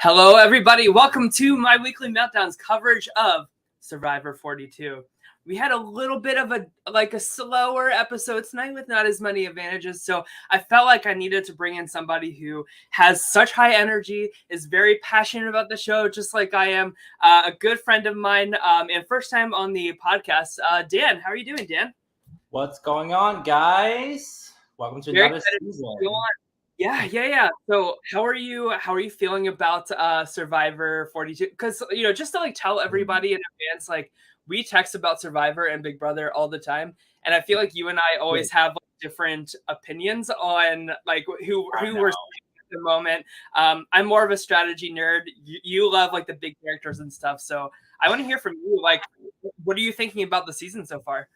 Hello, everybody. Welcome to my weekly Meltdowns coverage of Survivor 42. We had a little bit of a slower episode tonight with not as many advantages, so I felt like I needed to bring in somebody who has such high energy, is very passionate about the show, just like I am. A good friend of mine, and first time on the podcast. Dan, how are you doing, Dan? What's going on, guys? Welcome to another season. Yeah. So how are you feeling about Survivor 42? Because just to tell everybody in advance, we text about Survivor and Big Brother all the time, and I feel like you and I always have different opinions on who we're at the moment. I'm more of a strategy nerd. You love the big characters and stuff, so I want to hear from you. What are you thinking about the season so far?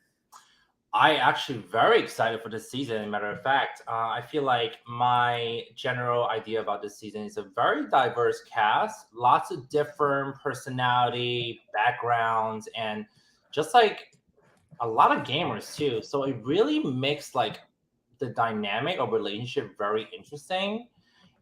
I actually very excited for this season. Matter of fact, I feel like my general idea about this season is a very diverse cast, lots of different personality, backgrounds, and just a lot of gamers too. So it really makes the dynamic of relationship very interesting.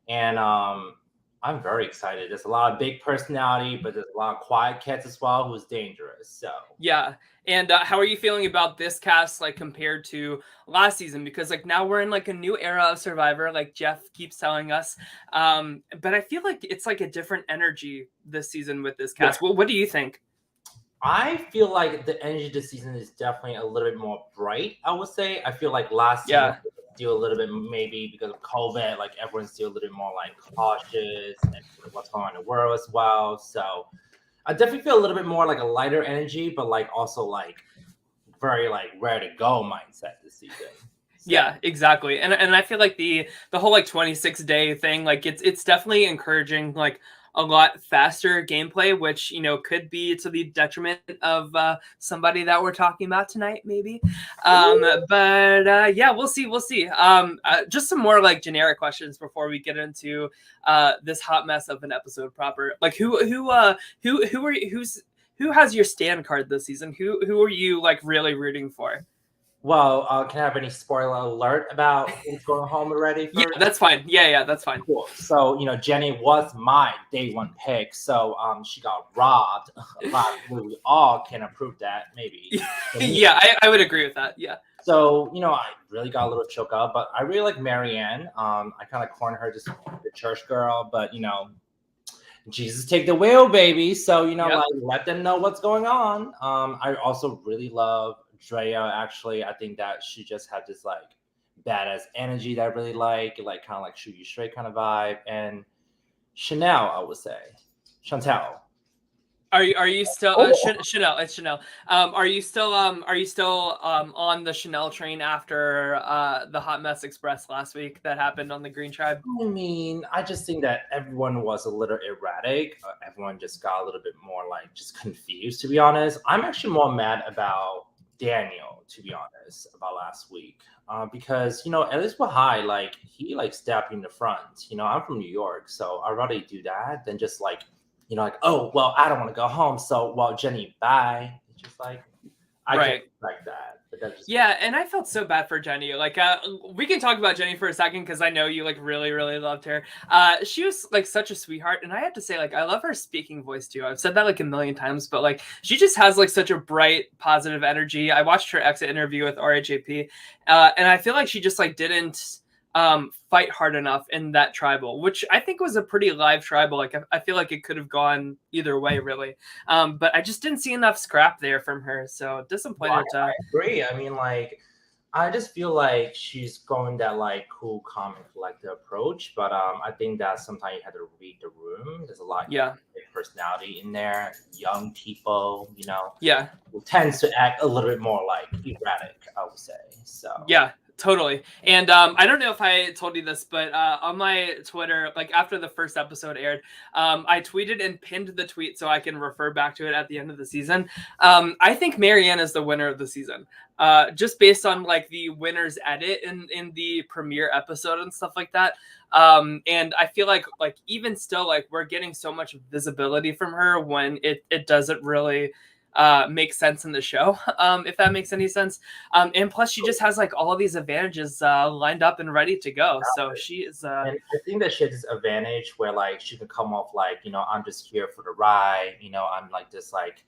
And I'm very excited. There's a lot of big personality, but there's a lot of quiet cats as well who's dangerous. So yeah. And how are you feeling about this cast compared to last season? Because now we're in a new era of Survivor, like Jeff keeps telling us. But I feel like it's a different energy this season with this cast. Yeah. Well, what do you think? I feel like the energy this season is definitely a little bit more bright, I would say. I feel like last season still a little bit, maybe because of COVID, everyone's still a little bit more cautious and what's going on in the world as well. So I definitely feel a little bit more a lighter energy, but also very ready to go mindset this season. So. Yeah, exactly. And I feel like the whole 26-day thing, it's definitely encouraging a lot faster gameplay, which could be to the detriment of somebody that we're talking about tonight, maybe. But yeah, we'll see. Just some more generic questions before we get into this hot mess of an episode proper. Who has your stand card this season? Who are you really rooting for? Well, can I have any spoiler alert about who's going home already? Yeah, that's fine. Yeah, that's fine. Cool. So, Jenny was my day one pick. So she got robbed. We all can approve that, maybe. Yeah, I would agree with that. Yeah. So, I really got a little choked up, but I really like Marianne. I kind of cornered her, just the church girl, but Jesus take the wheel, baby. So, let them know what's going on. I also really love Drea. Actually, I think that she just had this badass energy that I really kind of shoot you straight kind of vibe. And Chanel, I would say. Chantel. Are you still Chanel? It's Chanel. Are you still on the Chanel train after the Hot Mess Express last week that happened on the Green Tribe? I mean, I just think that everyone was a little erratic. Everyone just got a little bit more just confused, to be honest. I'm actually more mad about Daniel, to be honest, about last week. Because at least with High, he stepped in the front. I'm from New York, so I'd rather do that than just oh, well, I don't want to go home, so well, Jenny, bye. It's just I can't like that. But yeah, and I felt so bad for Jenny. We can talk about Jenny for a second because I know you really, really loved her. She was such a sweetheart, and I have to say I love her speaking voice too. I've said that a million times, but she just has such a bright, positive energy. I watched her exit interview with RHAP, and I feel like she just didn't fight hard enough in that tribal, which I think was a pretty live tribal. I feel like it could have gone either way, really. But I just didn't see enough scrap there from her, so disappointed. I agree. I mean, I just feel like she's going that cool, calm, and collected approach. But I think that sometimes you have to read the room. There's a lot of personality in there, young people, who tends to act a little bit more erratic, I would say. So yeah. Totally. And I don't know if I told you this, but on my Twitter, after the first episode aired, I tweeted and pinned the tweet so I can refer back to it at the end of the season. I think Marianne is the winner of the season, just based on the winner's edit in the premiere episode and stuff like that. And I feel like even still, we're getting so much visibility from her when it doesn't really make sense in the show, if that makes any sense. And plus she just has like all of these advantages lined up and ready to go. So she is and I think that she has this advantage where like she can come off like, I'm just here for the ride, I'm like this like,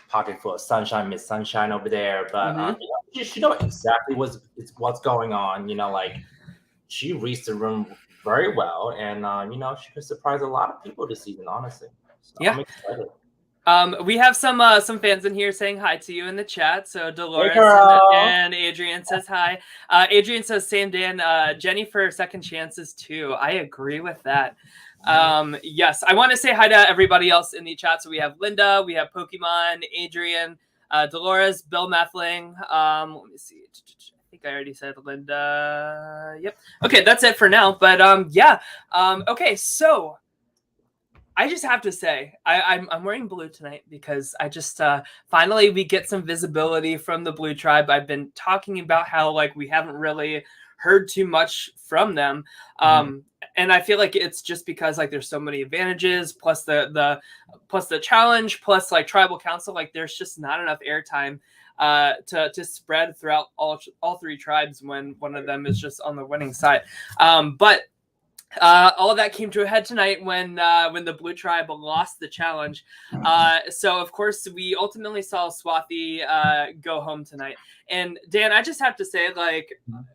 pocket full of sunshine, Miss Sunshine over there. But she know exactly what's going on, like she reads the room very well, and she could surprise a lot of people this season, honestly. So yeah. I'm excited. We have some fans in here saying hi to you in the chat. So Dolores and Adrian says hi. Adrian says, same Dan, Jenny for second chances too. I agree with that. Yes, I want to say hi to everybody else in the chat. So we have Linda, we have Pokemon, Adrian, Dolores, Bill Methling. Let me see. I think I already said Linda. Yep. Okay, that's it for now. But okay, so I just have to say, I'm wearing blue tonight because I just finally we get some visibility from the Blue Tribe. I've been talking about how like we haven't really heard too much from them, and I feel like it's just because like there's so many advantages, plus the challenge, plus like tribal council. Like there's just not enough airtime to spread throughout all three tribes when one of them is just on the winning side. But all of that came to a head tonight when the Blue Tribe lost the challenge. So of course we ultimately saw Swathi go home tonight. And Dan, I just have to say, like,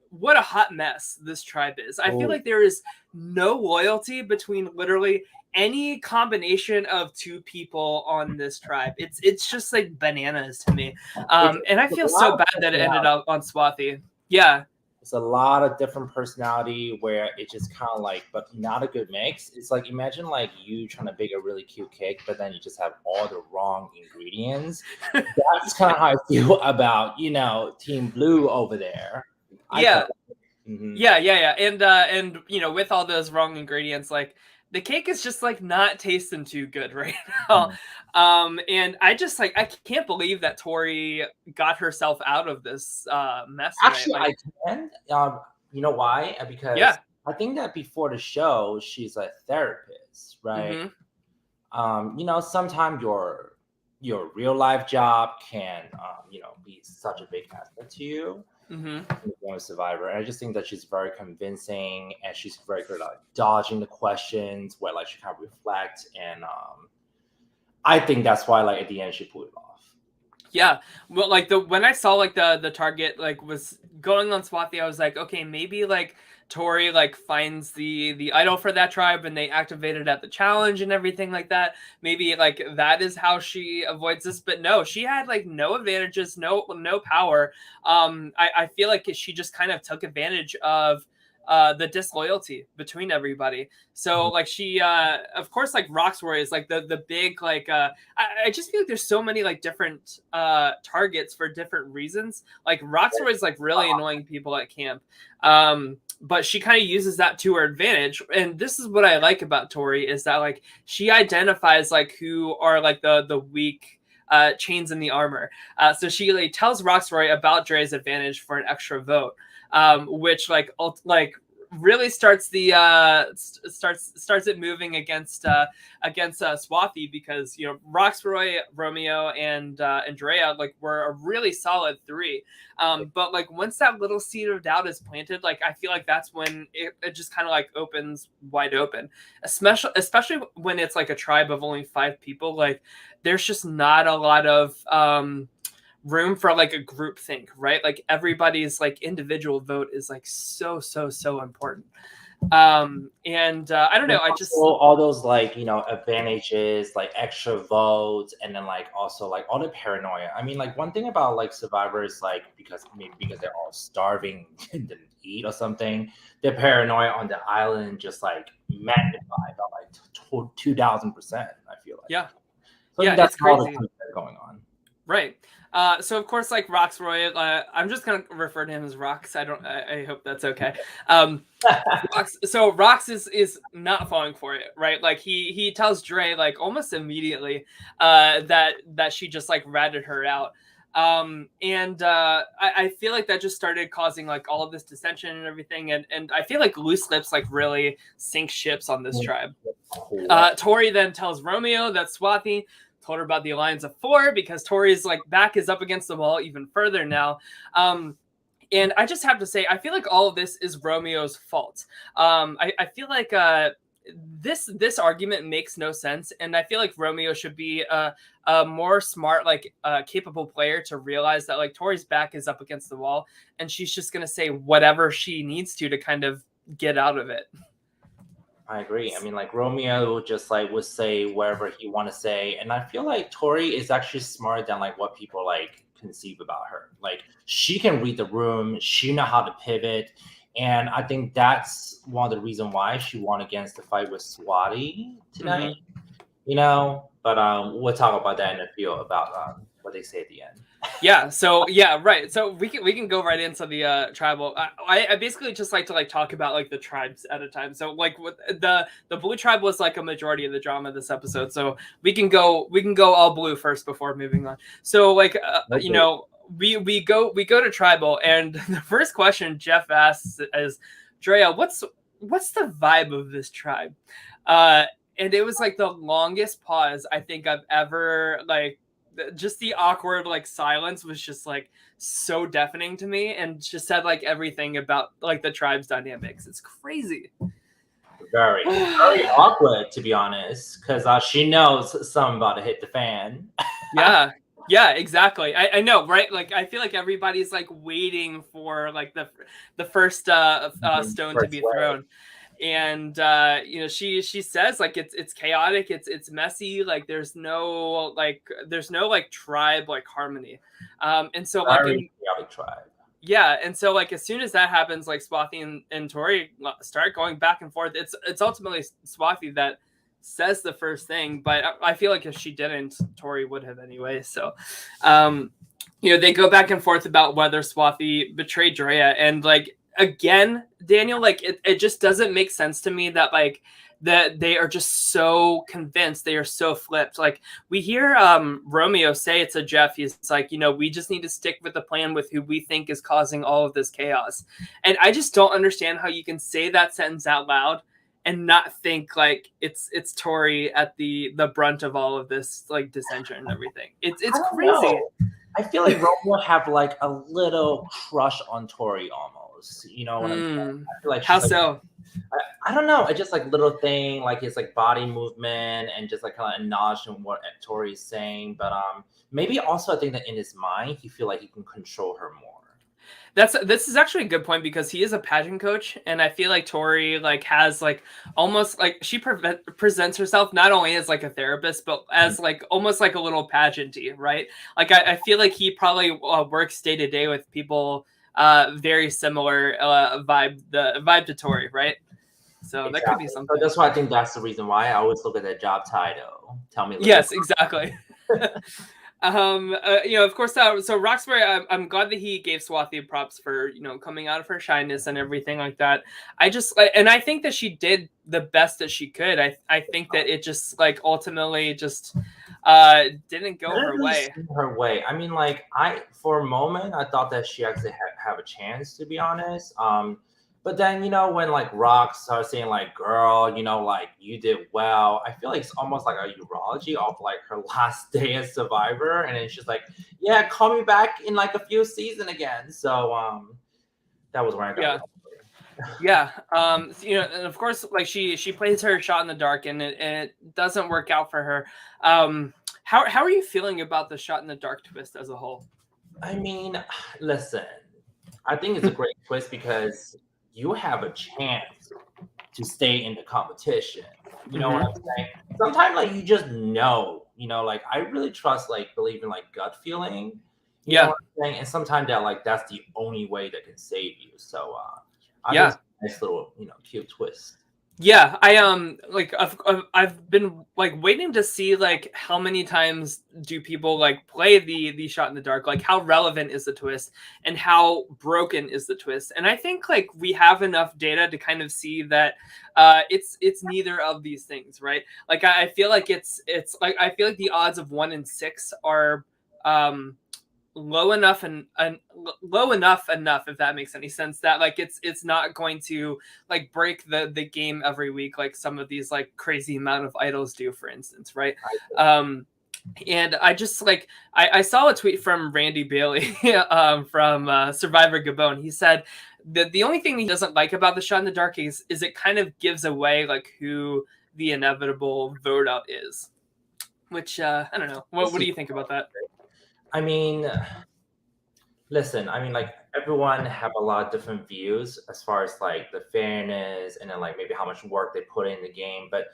what a hot mess this tribe is. I feel like there is no loyalty between literally any combination of two people on this tribe. It's just like bananas to me. And I feel so bad that it ended up on Swathi. Yeah. It's a lot of different personality where it's just kind of like, but not a good mix. It's like, imagine like you trying to bake a really cute cake, but then you just have all the wrong ingredients. That's kind of how I feel about, Team Blue over there. Yeah. Yeah. And with all those wrong ingredients, like the cake is just like not tasting too good right now. And I just like, I can't believe that Tori got herself out of this mess. Actually, right? I can. You know why? Because I think that before the show, she's a therapist, right? Sometimes your real life job can, be such a big asset to you. Being a survivor, and I just think that she's very convincing, and she's very good at dodging the questions where like she can't reflect, and I think that's why like at the end she pulled it off. Yeah, well, like when I saw like the target like was going on Swathi, I was like, okay, maybe like Tori like finds the idol for that tribe and they activate it at the challenge and everything like that. Maybe like that is how she avoids this, but no, she had like no advantages, no power. I feel like she just kind of took advantage of the disloyalty between everybody. So like she of course like Roxroy is like the big like I just feel like there's so many like different targets for different reasons. Like Roxroy is like really annoying people at camp. But she kind of uses that to her advantage. And this is what I like about Tori is that like she identifies like who are like the weak chains in the armor. So she like tells Roxroy about Dre's advantage for an extra vote. Which like really starts the starts it moving against Swathi, because Roxroy, Romeo, and Andrea like were a really solid three. But like once that little seed of doubt is planted, like I feel like that's when it just kind of like opens wide open, especially when it's like a tribe of only 5 people. Like there's just not a lot of room for like a group think, right? Like everybody's like individual vote is like so important. And I don't know, I just all those like advantages, like extra votes, and then like also like all the paranoia. I mean, like one thing about like survivors, like because they're all starving and didn't eat or something, their paranoia on the island just like magnified by like 2,000%. I feel like so that's it's crazy going on, right? So of course, like Roxroy, I'm just gonna refer to him as Rox. I hope that's okay. So Rox is not falling for it, right? Like he tells Dre like almost immediately that she just like ratted her out. And I feel like that just started causing like all of this dissension and everything, and I feel like loose lips like really sink ships on this tribe. Tori then tells Romeo that Swathi told her about the Alliance of Four because Tori's like back is up against the wall even further now. And I just have to say, I feel like all of this is Romeo's fault. I feel like this argument makes no sense, and I feel like Romeo should be a more smart, like capable player to realize that like Tori's back is up against the wall, and she's just gonna say whatever she needs to kind of get out of it. I agree. I mean, like Romeo just like would say whatever he want to say, and I feel like Tori is actually smarter than like what people like conceive about her. Like she can read the room, she know how to pivot, and I think that's one of the reasons why she won against the fight with Swati tonight. You know, but we'll talk about that in a few about what they say at the end. Yeah. So yeah, right. So we can go right into the tribal. I basically just like to like talk about like the tribes at a time. So like with the blue tribe was like a majority of the drama this episode. So we can go all blue first before moving on. So like Okay. you know, we go to tribal, and the first question Jeff asks is, Drea, what's the vibe of this tribe? And it was like the longest pause I think I've ever like. Just the awkward like silence was just like so deafening to me, and just said like everything about like the tribe's dynamics. It's crazy. Very awkward, to be honest, because she knows something about to hit the fan. Yeah, exactly. I know, right? Like I feel like everybody's like waiting for like the first stone to be thrown. And you know, she says like it's chaotic, it's messy, like there's no like tribe like harmony. And so like chaotic tribe. Yeah, and so like as soon as that happens, like Swathi and Tori start going back and forth. It's ultimately Swathi that says the first thing, but I feel like if she didn't, Tori would have anyway. So you know, they go back and forth about whether Swathi betrayed Drea, and like again, Daniel, like it just doesn't make sense to me that like that they are just so convinced, they are so flipped. Like we hear Romeo say it to Jeff, he's like, you know, we just need to stick with the plan with who we think is causing all of this chaos. And I just don't understand how you can say that sentence out loud and not think like it's Tori at the brunt of all of this like dissension and everything. It's crazy. Know. I feel like Romeo have like a little crush on Tori almost. You know what I'm saying? I feel like how like, so? I don't know. It's just like little thing, like his like body movement and just like kind of acknowledging what Tori is saying. But maybe also I think that in his mind he feel like he can control her more. This is actually a good point, because he is a pageant coach, and I feel like Tori like has like almost like she presents herself not only as like a therapist, but as like almost like a little pageanty, right? Like I feel like he probably works day to day with people very similar vibe to Tori, right? So exactly. That could be something. So that's why I think that's the reason why I always look at that job title. Tell me. Yes, exactly. You know, of course, so Roxbury, I'm glad that he gave Swathi props for, you know, coming out of her shyness and everything like that. And I think that she did the best that she could. I think that it just like ultimately just didn't go her way. I mean, like for a moment I thought that she actually have a chance, to be honest. But then, you know, when like Rox starts saying like, girl, you know, like you did well, I feel like it's almost like a urology of like her last day as Survivor. And it's just like, yeah, call me back in like a few seasons again. So that was where I got Yeah. You know, and of course, like she plays her shot in the dark, and it doesn't work out for her. How are you feeling about the shot in the dark twist as a whole? I mean, listen, I think it's a great twist because you have a chance to stay in the competition. You know what I'm saying? Sometimes like you just know, you know, like I really trust like believe in like gut feeling. You know what I'm saying? And sometimes that like that's the only way that can save you. So I think it's a nice little, you know, cute twist. Yeah, like I've been like waiting to see like how many times do people like play the shot in the dark, like how relevant is the twist and how broken is the twist. And I think like we have enough data to kind of see that it's neither of these things, right? Like I feel like it's like I feel like the odds of 1 in 6 are low enough and low enough, if that makes any sense, that like it's not going to like break the game every week like some of these like crazy amount of idols do, for instance, right? And I just like I saw a tweet from Randy Bailey from Survivor Gabon. He said that the only thing he doesn't like about the shot in the dark is it kind of gives away like who the inevitable vote out is. Which I don't know. What do you think about that? I mean, listen, I mean, like everyone have a lot of different views as far as like the fairness and then like maybe how much work they put in the game. But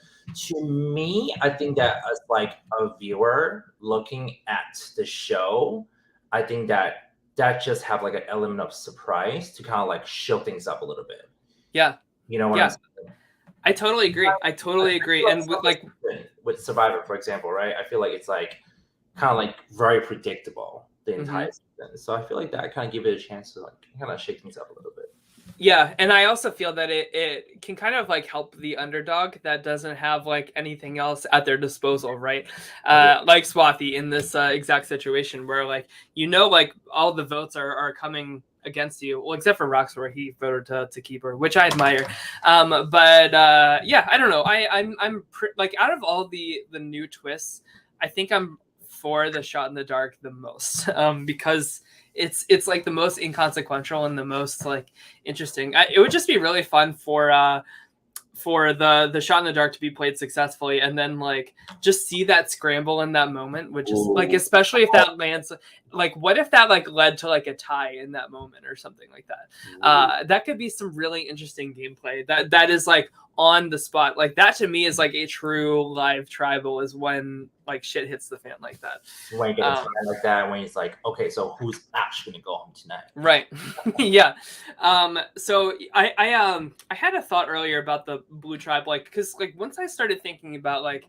to me, I think that as like a viewer looking at the show, I think that just have like an element of surprise to kind of like show things up a little bit. Yeah. You know what Yeah. I'm saying? I totally agree. I totally agree. And with Survivor, for example, right? I feel like it's like kind of like very predictable the entire season. So I feel like that kind of give it a chance to like kind of shake things up a little bit. Yeah, and I also feel that it can kind of like help the underdog that doesn't have like anything else at their disposal, right? Like Swathi in this exact situation where like like all the votes are coming against you, well, except for Rox, where he voted to keep her, which I admire. But yeah, I don't know. I'm like out of all the new twists, I think I'm for the shot in the dark the most, because it's like the most inconsequential and the most like interesting. It would just be really fun for the shot in the dark to be played successfully, and then like just see that scramble in that moment, which is like, especially if that lands, like what if that like led to like a tie in that moment or something like that. That could be some really interesting gameplay that is like on the spot. Like that to me is like a true live tribal, is when like shit hits the fan like that. When you get a try like that, when it's like, okay, so who's actually gonna go home tonight? Right. Yeah. So I had a thought earlier about the blue tribe, like, because like once I started thinking about like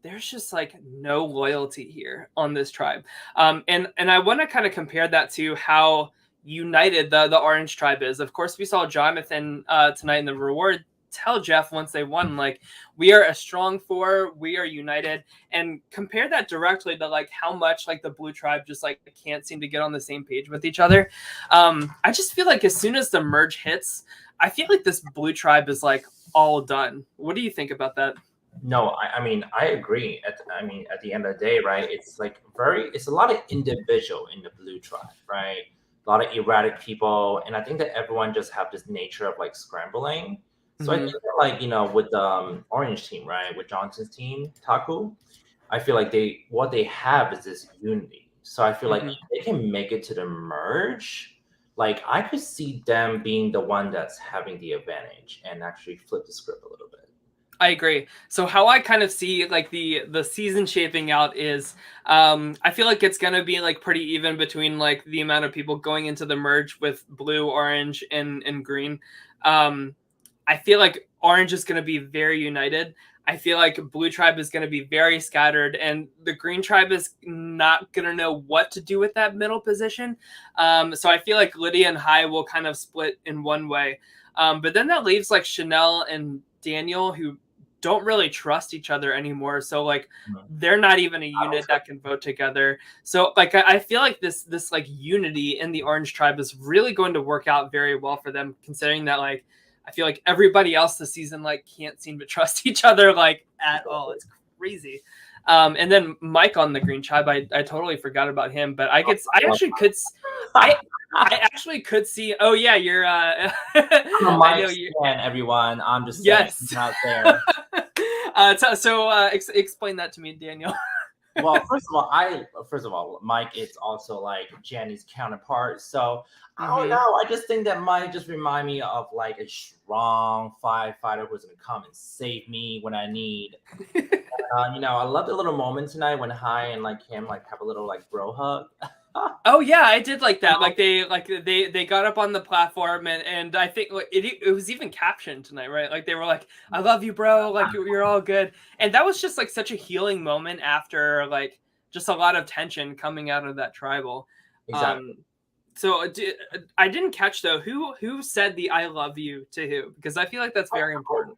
there's just like no loyalty here on this tribe. And I want to kind of compare that to how united the orange tribe is. Of course, we saw Jonathan tonight in the reward tell Jeff once they won, like, we are a strong four, we are united, and compare that directly to like how much like the blue tribe just like can't seem to get on the same page with each other. I just feel like as soon as the merge hits, I feel like this blue tribe is like all done. What do you think about that? No, I mean, I agree. At the end of the day, right? It's like it's a lot of individual in the blue tribe, right? A lot of erratic people, and I think that everyone just have this nature of like scrambling. So I think that, like, with the orange team, right, with Johnson's team, Taku, I feel like what they have is this unity. So I feel like if they can make it to the merge, like I could see them being the one that's having the advantage and actually flip the script a little bit. I agree. So how I kind of see like the season shaping out is I feel like it's gonna be like pretty even between like the amount of people going into the merge with blue, orange, and green. I feel like orange is gonna be very united. I feel like blue tribe is gonna be very scattered, and the green tribe is not gonna know what to do with that middle position. So I feel like Lydia and Hai will kind of split in one way. But then that leaves like Chanel and Daniel, who don't really trust each other anymore. So like they're not even a unit that can vote together. So like I feel like this like unity in the orange tribe is really going to work out very well for them, considering that like I feel like everybody else this season like can't seem to trust each other like at all. It's crazy. And then Mike on the green tribe, I totally forgot about him, but I actually could see. Oh yeah, you're. I'm a Mike fan, everyone. I'm just saying, out there. Explain that to me, Daniel. Well, first of all, Mike is also like Jenny's counterpart. So I don't know. I just think that Mike just remind me of like a strong firefighter who's gonna come and save me when I need. I love the little moment tonight when Hai and like him like have a little like bro hug. Oh yeah, I did like that. Like they got up on the platform and I think it was even captioned tonight, right? Like they were like, "I love you, bro. Like you're all good." And that was just like such a healing moment after like just a lot of tension coming out of that tribal. Exactly. So I didn't catch though who said the "I love you" to who, because I feel like that's very important.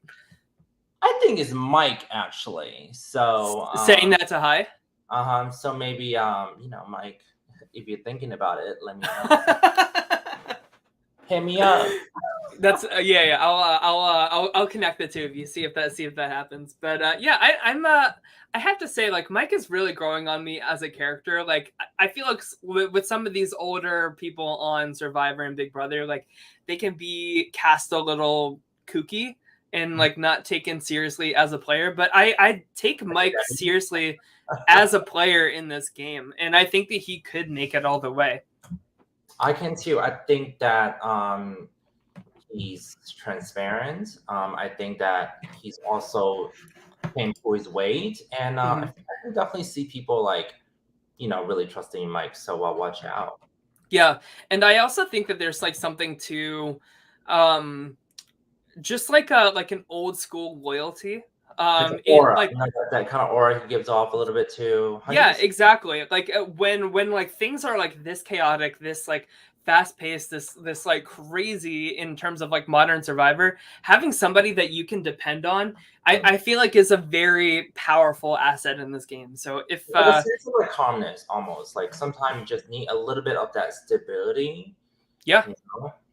I think it's Mike actually. So saying that to Hai. So maybe Mike, if you're thinking about it, let me know. Hit me up. That's yeah. I'll connect the two of you. See if that happens. But yeah, I have to say, like, Mike is really growing on me as a character. Like, I feel like with some of these older people on Survivor and Big Brother, like, they can be cast a little kooky and like not taken seriously as a player. But I take Mike seriously as a player in this game, and I think that he could make it all the way. I can too. I think that he's transparent. I think that he's also paying for his weight, and I can definitely see people like, really trusting Mike. So watch out. Yeah, and I also think that there's like something to, just like an old school loyalty. His In aura, like that kind of aura he gives off a little bit too. yeah, exactly. Like when like things are like this chaotic, this like fast paced, this like crazy in terms of like modern Survivor, having somebody that you can depend on, I feel like is a very powerful asset in this game. So if like a sense of like calmness, almost like sometimes you just need a little bit of that stability. Yeah,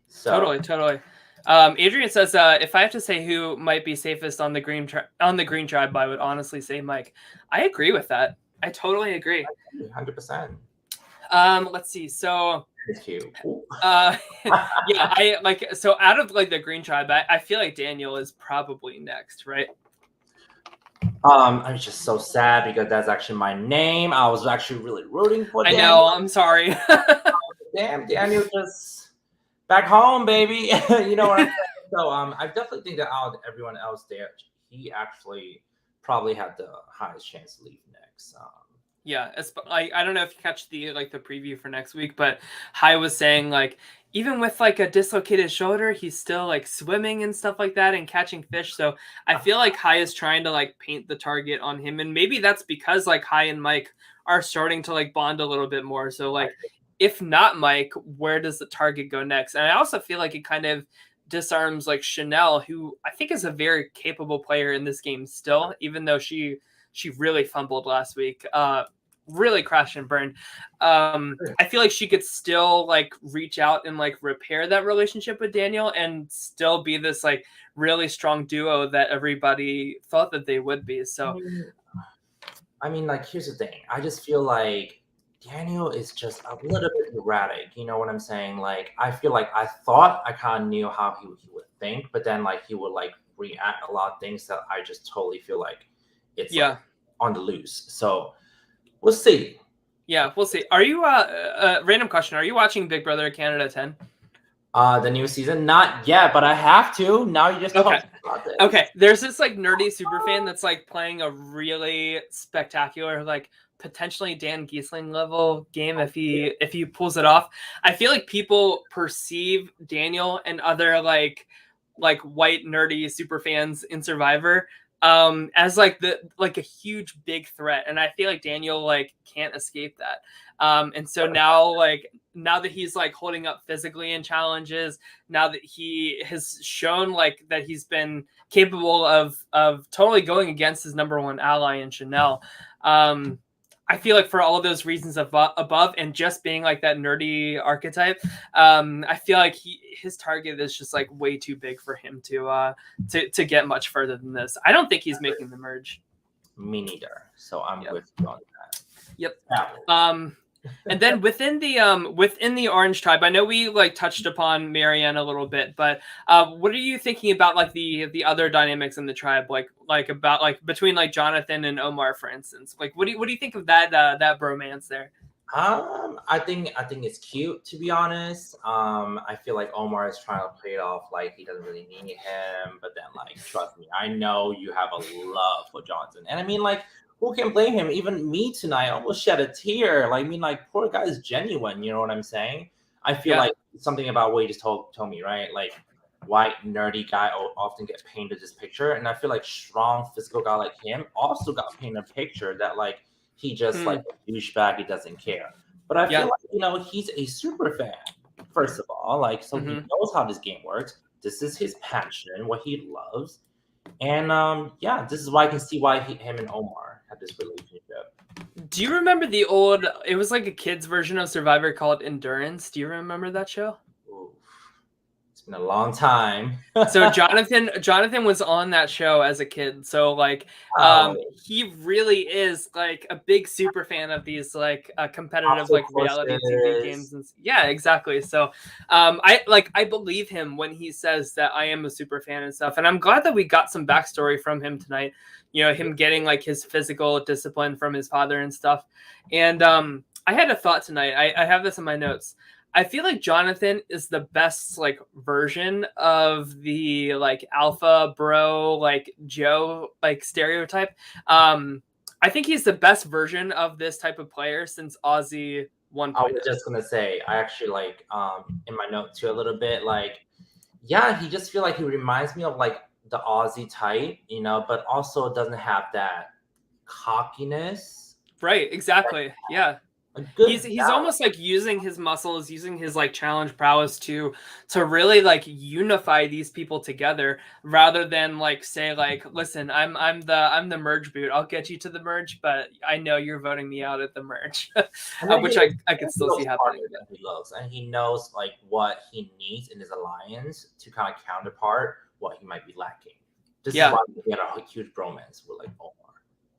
so totally. Adrian says, if I have to say who might be safest on the green tribe, I would honestly say Mike. I agree with that. I totally agree. 100%. Let's see. So, yeah, I like, so out of like the green tribe, I feel like Daniel is probably next, right? I'm just so sad because that's actually my name. I was actually really rooting for Daniel. I know. I'm sorry. Damn, Daniel just back home, baby. You know what I'm saying? So I definitely think that out of everyone else there, he actually probably had the highest chance to leave next. Yeah, I don't know if you catch the preview for next week, but Hai was saying like even with like a dislocated shoulder, he's still like swimming and stuff like that and catching fish. So I feel like Hai is trying to like paint the target on him, and maybe that's because like Hai and Mike are starting to like bond a little bit more. So like if not Mike, where does the target go next? And I also feel like it kind of disarms like Chanel, who I think is a very capable player in this game still, even though she really fumbled last week. Really crashed and burned. I feel like she could still like reach out and like repair that relationship with Daniel and still be this like really strong duo that everybody thought that they would be. So I mean, like, here's the thing. I just feel like Daniel is just a little bit erratic. You know what I'm saying? Like, I feel like I thought I kind of knew how he would think, but then like he would like react a lot of things that I just totally feel like it's like, on the loose. So we'll see. Yeah, we'll see. Are you random question? Are you watching Big Brother Canada 10? The new season, not yet, but I have to. Now you just talked about this. Okay, there's this like nerdy super fan that's like playing a really spectacular, like potentially Dan Giesling level game if he pulls it off. I feel like people perceive Daniel and other like white nerdy super fans in Survivor as like a huge big threat, and I feel like Daniel like can't escape that. And so now that he's like holding up physically in challenges, now that he has shown like that he's been capable of totally going against his number one ally in Chanel, I feel like for all of those reasons above and just being like that nerdy archetype, I feel like his target is just like way too big for him to get much further than this. I don't think he's making the merge. Me neither. So I'm with you on that. Yep. And then within the orange tribe, I know we like touched upon Marianne a little bit, but what are you thinking about like the other dynamics in the tribe, like about like between like Jonathan and Omar, for instance? Like what do you think of that bromance there? I think it's cute, to be honest. I feel like Omar is trying to play it off like he doesn't really need him, but then like trust me, I know you have a love for Jonathan, and I mean like, who can blame him? Even me tonight almost shed a tear. Like, I mean, like, poor guy is genuine. You know what I'm saying? I feel like something about what you just told me, right? Like, white, nerdy guy often gets painted this picture. And I feel like strong, physical guy like him also got painted a picture that, like, he just, like, a douchebag, he doesn't care. But I feel like, he's a super fan, first of all. Like, so he knows how this game works. This is his passion, what he loves. And, this is why I can see why him and Omar had this relationship. Do you remember it was like a kid's version of Survivor called Endurance? Do you remember that show? Ooh. It's been a long time. So Jonathan was on that show as a kid. So like Oh, he really is like a big super fan of these like competitive obstacle like reality TV courses. games and yeah, exactly. So I believe him when he says that I am a super fan and stuff. And I'm glad that we got some backstory from him tonight. You know, him getting like his physical discipline from his father and stuff. And I had a thought tonight. I have this in my notes. I feel like Jonathan is the best like version of the like alpha bro like Joe like stereotype. I think he's the best version of this type of player since Aussie 1.0. I was just gonna say, I actually like in my note too a little bit, like, yeah, he just feel like he reminds me of like the Aussie type, you know, but also doesn't have that cockiness. Right, exactly. Yeah. A good He's balance. almost like using his muscles, using his like challenge prowess to really like unify these people together rather than like say like, listen, I'm the merge boot. I'll get you to the merge, but I know you're voting me out at the merge, And then which I could still see happening. That he loves, and he knows like what he needs in his alliance to kind of counterpart what he might be lacking. This is why we had a huge bromance with like Omar.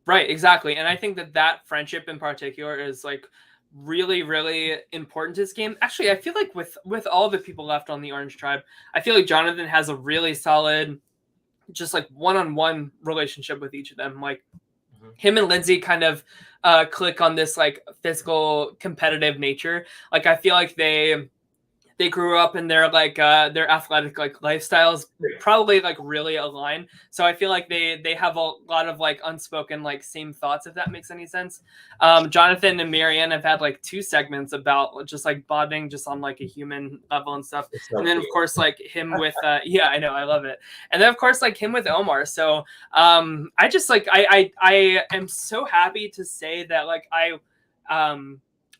Right, exactly. And I think that friendship in particular is like really, really important to this game. Actually, I feel like with all the people left on the Orange Tribe, I feel like Jonathan has a really solid, just like one-on-one relationship with each of them. Like him and Lindsay kind of click on this like physical competitive nature. Like I feel like they grew up in their like their athletic like lifestyles probably like really align. So I feel like they have a lot of like unspoken like same thoughts, if that makes any sense. Jonathan and Marianne have had like 2 segments about just like bonding just on like a human level and stuff. So and then of course like him with yeah, I know, I love it. And then of course like him with Omar. So I just like I am so happy to say that like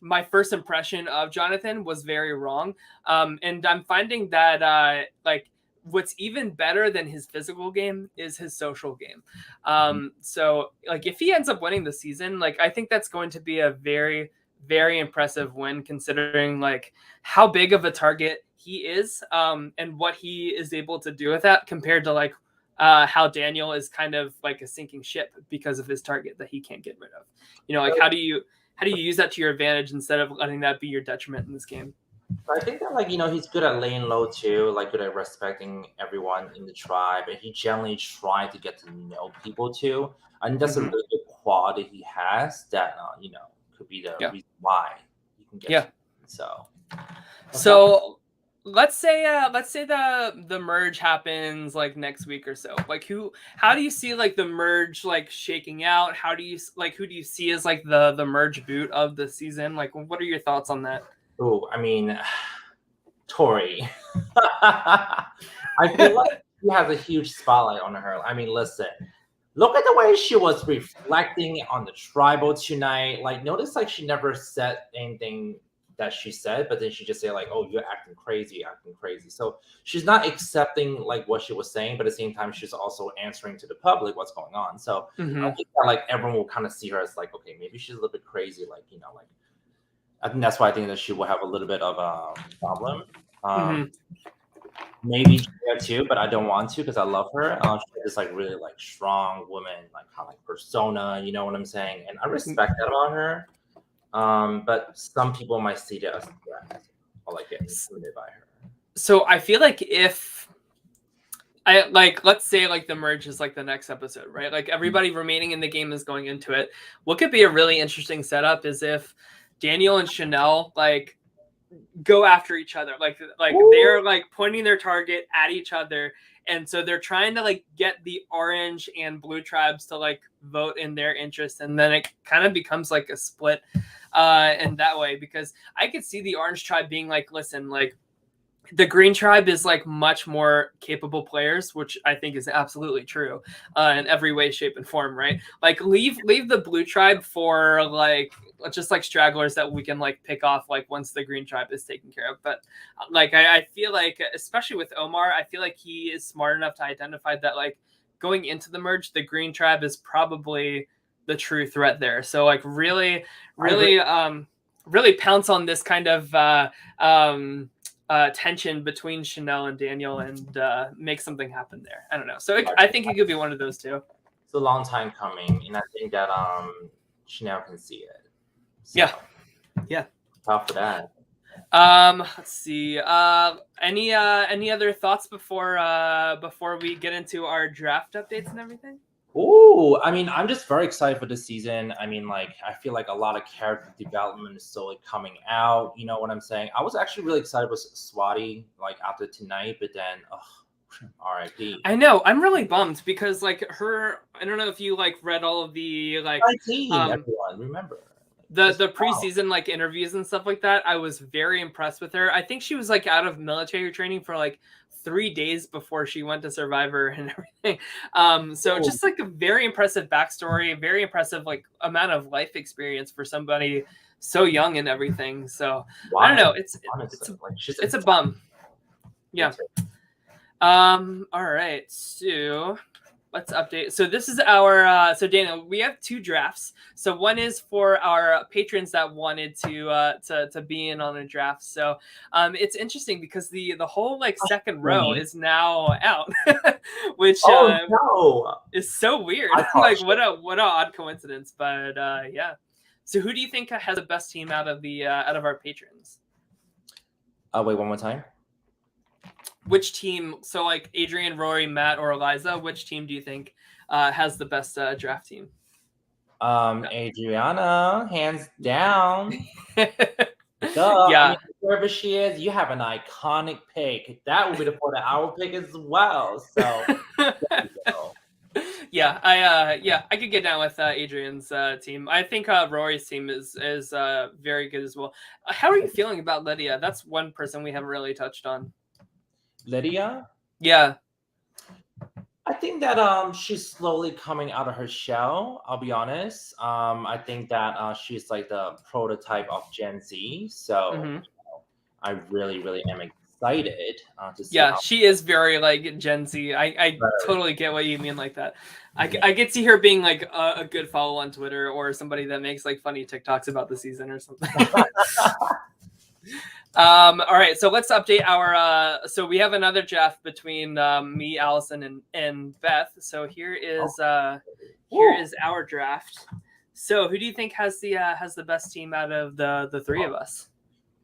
my first impression of Jonathan was very wrong. And I'm finding that like what's even better than his physical game is his social game. So like if he ends up winning the season, like I think that's going to be a very, very impressive win considering like how big of a target he is and what he is able to do with that compared to like how Daniel is kind of like a sinking ship because of his target that he can't get rid of. You know, like how do you use that to your advantage instead of letting that be your detriment in this game? I think that like, you know, he's good at laying low too, like good at respecting everyone in the tribe, and he generally tried to get to know people too. I think that's a really good quality he has that you know, could be the reason why you can get to him. So let's say the merge happens like next week or so. Like how do you see like the merge like shaking out? How do you like who do you see as like the merge boot of the season? Like what are your thoughts on that? Oh, I mean, Tori. I feel like she has a huge spotlight on her. I mean, listen, look at the way she was reflecting on the tribal tonight. Like, notice like she never said anything that she said, but then she just said like, "Oh, you're acting crazy, acting crazy." So she's not accepting like what she was saying, but at the same time, she's also answering to the public what's going on. So I think that like everyone will kind of see her as like, okay, maybe she's a little bit crazy, like, you know, like. I think that's why I think that she will have a little bit of a problem. Maybe Gia too, but I don't want to because I love her. She's this like really like strong woman, like kind of like persona. You know what I'm saying? And I respect that about her. But some people might see that as a threat or like get intimidated by her. So I feel like if I like, let's say like the merge is like the next episode, right? Like everybody remaining in the game is going into it. What could be a really interesting setup is if Daniel and Chanel like go after each other, like they're like pointing their target at each other, and so they're trying to like get the orange and blue tribes to like vote in their interest, and then it kind of becomes like a split in that way, because I could see the orange tribe being like, listen, like the green tribe is like much more capable players, which I think is absolutely true in every way, shape, and form, right? Like leave the blue tribe for like just like stragglers that we can like pick off like once the green tribe is taken care of. But like I feel like, especially with Omar, I feel like he is smart enough to identify that like going into the merge, the green tribe is probably the true threat there. So like really pounce on this kind of tension between Chanel and Daniel and make something happen there. I don't know. So I think it could be one of those two. It's a long time coming, and I think that Chanel can see it. So, yeah. Tough for that. Let's see. Any other thoughts before we get into our draft updates and everything? Ooh, I mean, I'm just very excited for this season. I mean, like, I feel like a lot of character development is slowly coming out. You know what I'm saying? I was actually really excited with Swati, like, after tonight, but then, R.I.P. I know. I'm really bummed because, like, her. I don't know if you like read all of the like. Everyone, remember the preseason like interviews and stuff like that. I was very impressed with her. I think she was like out of military training for like 3 days before she went to Survivor and everything. So just like a very impressive backstory, a very impressive like amount of life experience for somebody so young and everything. So I don't know. It's a bum. Yeah. All right. So let's update. So this is our so Dana, we have 2 drafts. So one is for our patrons that wanted to be in on a draft. So it's interesting because the whole like second row is now out, which is so weird. Like what an odd coincidence. But yeah. So who do you think has the best team out of our patrons? Wait, one more time. Which team? So like Adrian, Rory, Matt, or Eliza, which team do you think has the best draft team? Adriana, hands down. Yeah. I mean, wherever she is, you have an iconic pick. That would be the part of our pick as well. So yeah, I could get down with Adrian's team. I think Rory's team is very good as well. How are you feeling about Lydia? That's one person we haven't really touched on. Lydia? Yeah. I think that she's slowly coming out of her shell, I'll be honest. I think that she's like the prototype of Gen Z. So I really, really am excited to see. Yeah, she is very like Gen Z. I totally get what you mean like that. I could see her being like a good follow on Twitter or somebody that makes like funny TikToks about the season or something. All right, so let's update our so we have another draft between me, Allison, and Beth. So here is our draft. So who do you think has the best team out of the 3 of us?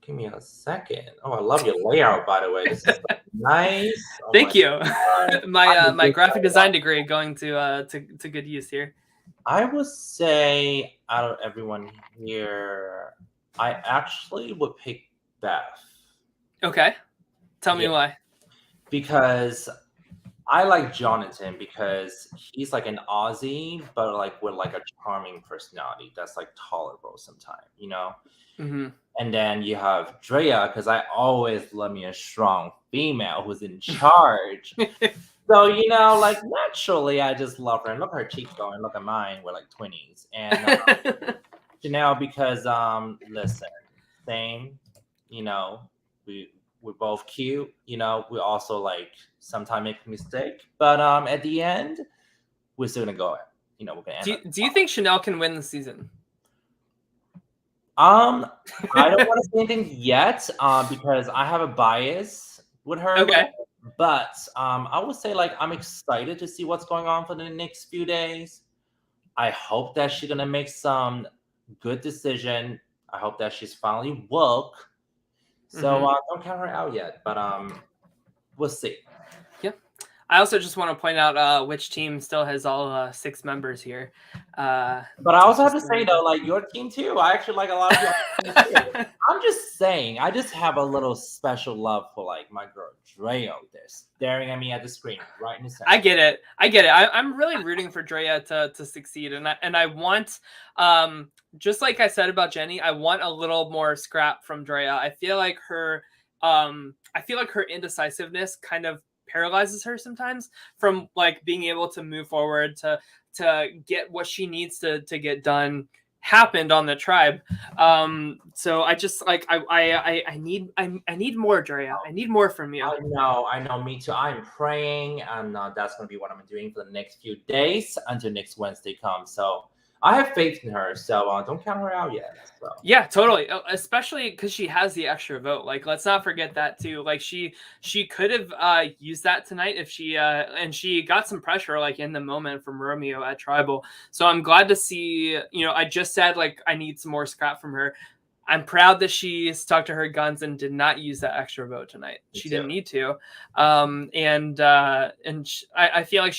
Give me a second. Oh, I love your layout, by the way. This is nice. Thank you. My graphic design degree going to good use here. I would say out of everyone here, I actually would pick Beth. Okay. Tell me why. Because I like Jonathan because he's like an Aussie, but like with like a charming personality that's like tolerable sometimes, you know? Mm-hmm. And then you have Drea because I always love me a strong female who's in charge. So, you know, like naturally I just love her. And look at her cheeks going. Look at mine. We're like 20s. And Janelle because, listen, same. You know, we're both cute. You know, we also like sometimes make a mistake, but at the end, we're still gonna go. You know, we're gonna. Do you think Chanel can win the season? I don't want to say anything yet, because I have a bias with her. Okay. But I would say like I'm excited to see what's going on for the next few days. I hope that she's gonna make some good decision. I hope that she's finally woke. So don't count her out yet, but we'll see. Yep. I also just want to point out which team still has all 6 members here. But I also have to say though, like your team too. I actually like a lot of your team too. I'm just saying, I just have a little special love for like my girl Drea there, staring at me at the screen right in the center. I get it. I'm really rooting for Drea to succeed, and I want just like I said about Jenny, I want a little more scrap from Drea. I feel like her indecisiveness kind of paralyzes her sometimes from like being able to move forward to get what she needs to get done happened on the tribe. So I just like I need more, Drea. I need more from you. I know, me too. I'm praying, and that's gonna be what I'm doing for the next few days until next Wednesday comes. So I have faith in her, so don't count her out yet. So. Yeah, totally. Especially because she has the extra vote. Like, let's not forget that too. Like, she could have used that tonight if she and she got some pressure like in the moment from Romeo at Tribal. So I'm glad to see. I just said like I need some more scrap from her. I'm proud that she stuck to her guns and did not use that extra vote tonight. She didn't need to. I feel like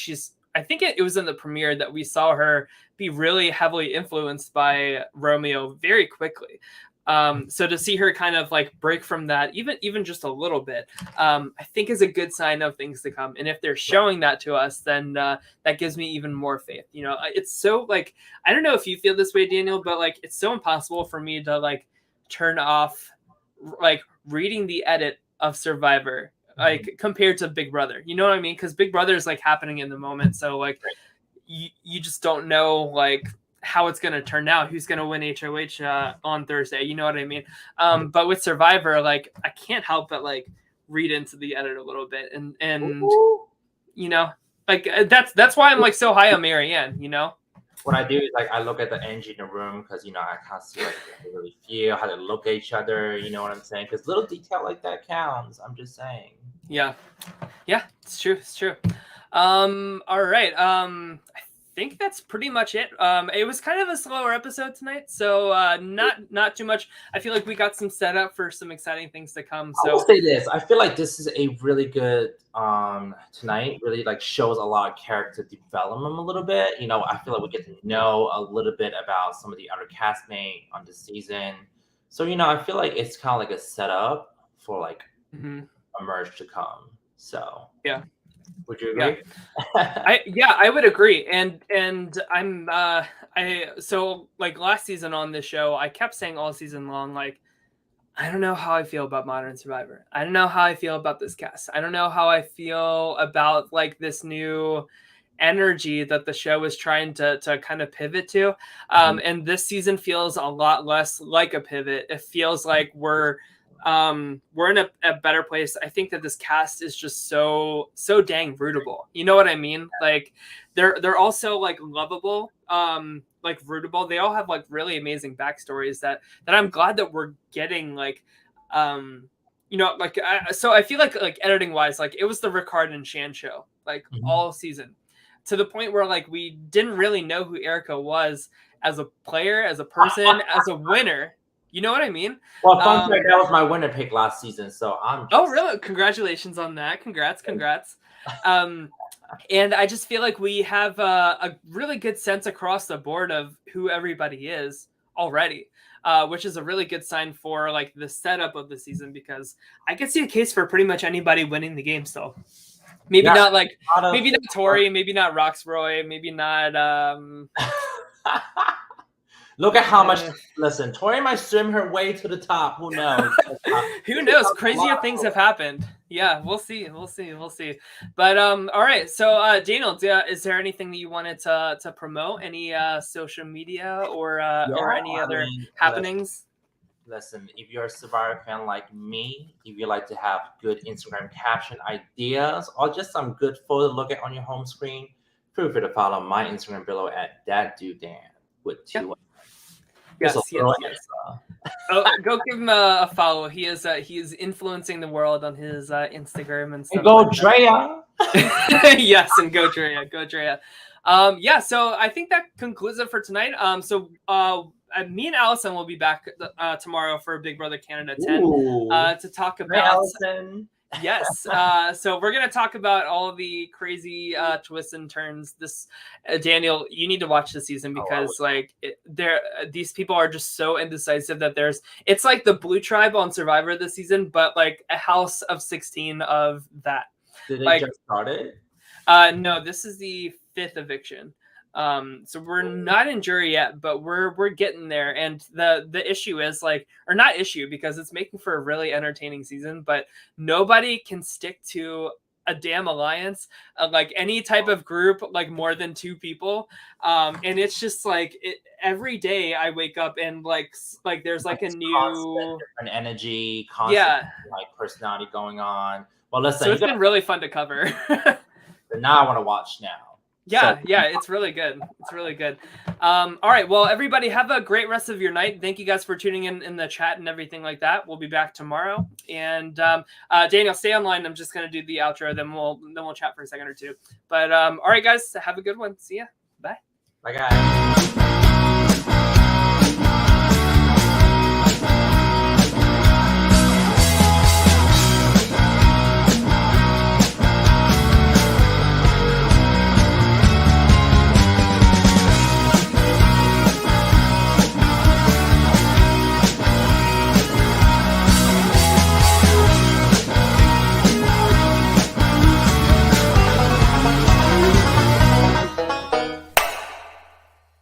I think it was in the premiere that we saw her be really heavily influenced by Romeo very quickly. So to see her kind of like break from that, even just a little bit, I think is a good sign of things to come. And if they're showing that to us, then that gives me even more faith. It's so like, I don't know if you feel this way, Daniel, but like, it's so impossible for me to like turn off like reading the edit of Survivor, like compared to Big Brother. You know what I mean? Because Big Brother is like happening in the moment. So like, you just don't know like how it's going to turn out, who's going to win HOH on Thursday. You know what I mean? But with Survivor, like I can't help but like read into the edit a little bit, and like that's why I'm like so high on Marianne. What I do is like I look at the energy in the room because I can't see like how they really feel, how they look at each other. You know what I'm saying? Because little detail like that counts. I'm just saying. Yeah, it's true. All right. I think that's pretty much it. It was kind of a slower episode tonight, so not too much. I feel like we got some setup for some exciting things to come. So I will say this: I feel like this is a really good tonight. Really like shows a lot of character development a little bit. I feel like we get to know a little bit about some of the other castmates on the season. So I feel like it's kind of like a setup for like a merge to come. So yeah. Would you agree? I would agree. And I'm so like last season on this show, I kept saying all season long, like, I don't know how I feel about Modern Survivor. I don't know how I feel about this cast. I don't know how I feel about like this new energy that the show is trying to kind of pivot to. And this season feels a lot less like a pivot. It feels like we're in a better place. I think that this cast is just so dang rootable. You know what I mean? Like they're also like lovable, like rootable. They all have like really amazing backstories that I'm glad that we're getting like, like, so I feel like editing wise, like it was the Ricard and Shan show, like all season, to the point where like we didn't really know who Erica was as a player, as a person, as a winner. You know what I mean? Well, fun fact, that was my winner pick last season, so I'm. Oh, really? Congratulations on that! Congrats. And I just feel like we have a really good sense across the board of who everybody is already, which is a really good sign for like the setup of the season, because I could see a case for pretty much anybody winning the game still. Maybe not like maybe not Tori, maybe not Roxroy, maybe not. Look at how much. Listen, Tori might swim her way to the top. Who knows? Who knows? Crazier things have happened. Yeah, we'll see. But all right. So Daniel, is there anything that you wanted to promote? Any social media or any other happenings? Listen, if you're a Survivor fan like me, if you like to have good Instagram caption ideas or just some good photo to look at on your home screen, feel free to follow my Instagram below at thatdudedan with 2 Yep. Yes. Go give him a follow. He is influencing the world on his Instagram and stuff. And go Drea. Yes, and go Drea. So I think that concludes it for tonight. So me and Allison will be back tomorrow for Big Brother Canada 10 to talk about Allison. Yes. So we're going to talk about all of the crazy twists and turns. This Daniel, you need to watch the season because these people are just so indecisive that it's like the Blue Tribe on Survivor this season, but like a house of 16 of that. Did they just start it? No, this is the 5th eviction. So we're not in jury yet, but we're getting there. And the issue is like, or not issue, because it's making for a really entertaining season, but nobody can stick to a damn alliance, like any type of group, like more than 2 people. And it's just like every day I wake up and like there's like a new different energy, constant like personality going on. Well, listen, so it's been really fun to cover. But now I want to watch now. Yeah, So- yeah, it's really good. It's really good. All right, well, everybody have a great rest of your night. Thank you guys for tuning in the chat and everything like that. We'll be back tomorrow. And Daniel, stay online. I'm just gonna do the outro, then we'll chat for a second or two. But all right, guys, have a good one. See ya. Bye. Bye, guys.